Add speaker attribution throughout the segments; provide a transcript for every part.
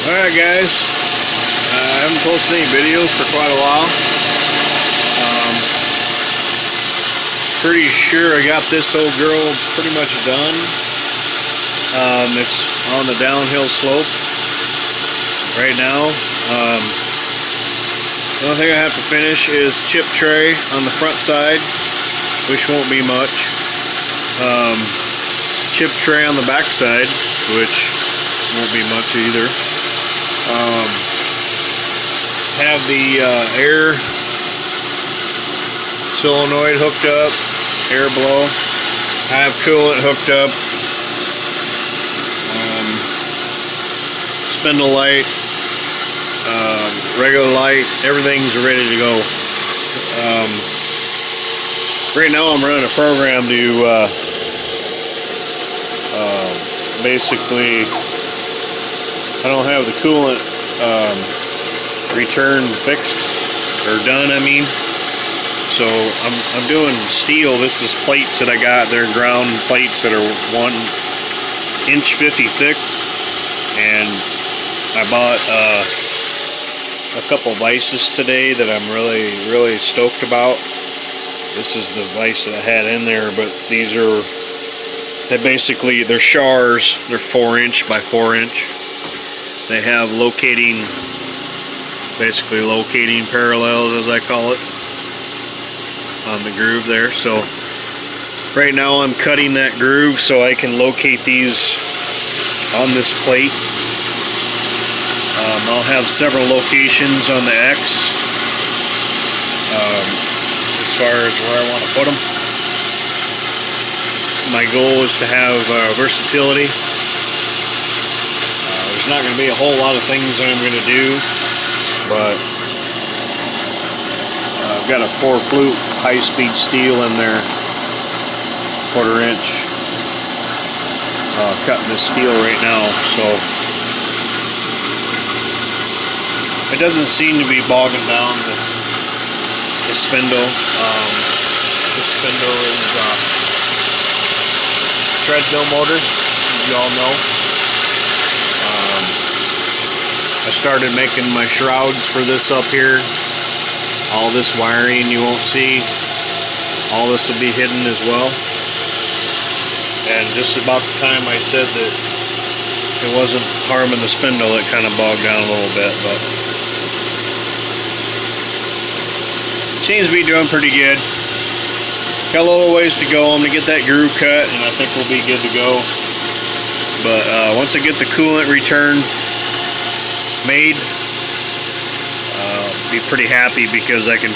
Speaker 1: Alright guys, I haven't posted any videos for quite a while. Pretty sure I got this old girl pretty much done. It's on the downhill slope right now. The only thing I have to finish is chip tray on the front side, which won't be much. Chip tray on the back side, which won't be much either. Have the air solenoid hooked up, air blow. I have coolant hooked up. Spindle light, regular light, everything's ready to go. Right now I'm running a program to basically, I don't have the coolant return fixed or done, I mean. So I'm doing steel. This is plates that I got. They're ground plates that are 1 inch 50 thick, and I bought a couple vices today that I'm really stoked about. This is the vice that I had in there, but these are, they're shars. They're 4 inch by 4 inch. They have basically locating parallels, as I call it, on the groove there. So right now I'm cutting that groove so I can locate these on this plate. I'll have several locations on the X as far as where I want to put them. My goal is to have versatility. There's not going to be a whole lot of things that I'm going to do, but I've got a 4-flute high-speed steel in there, 1/4 inch. Cutting this steel right now, so it doesn't seem to be bogging down the spindle. This spindle is treadmill motor, as you all know. I started making my shrouds for this up here. All this wiring you won't see. All this will be hidden as well. And just about the time I said that it wasn't harming the spindle, it kind of bogged down a little bit, but seems to be doing pretty good. Got a little ways to go. I'm going to get that groove cut, and I think we'll be good to go. But once I get the coolant return made, be pretty happy because I can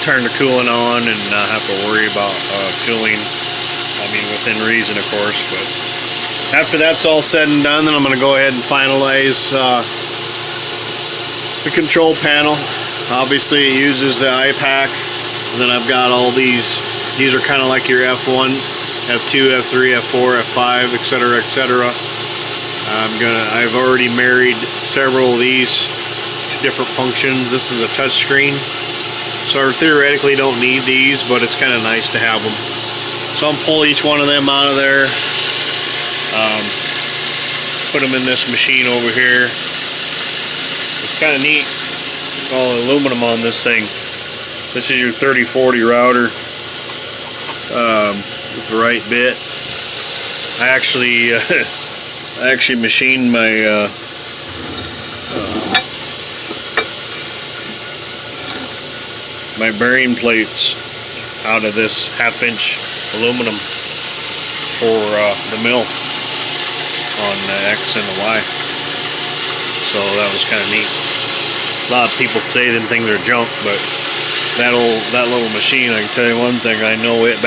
Speaker 1: turn the coolant on and not have to worry about cooling. I mean, within reason, of course. But after that's all said and done, then I'm going to go ahead and finalize the control panel. Obviously, it uses the iPack. And then I've got all these. These are kind of like your F1, F2, F3, F4, F5, etc., etc. I've already married several of these to different functions. This is a touch screen, so I theoretically don't need these, but it's kind of nice to have them. So I'm pull each one of them out of there, put them in this machine over here. It's kind of neat, all the aluminum on this thing. This is your 3040 router with the right bit. I actually machined my bearing plates out of this 1/2 inch aluminum for the mill on the X and the Y. So that was kind of neat. A lot of people say them things are junk, but that little machine, I can tell you one thing, I know it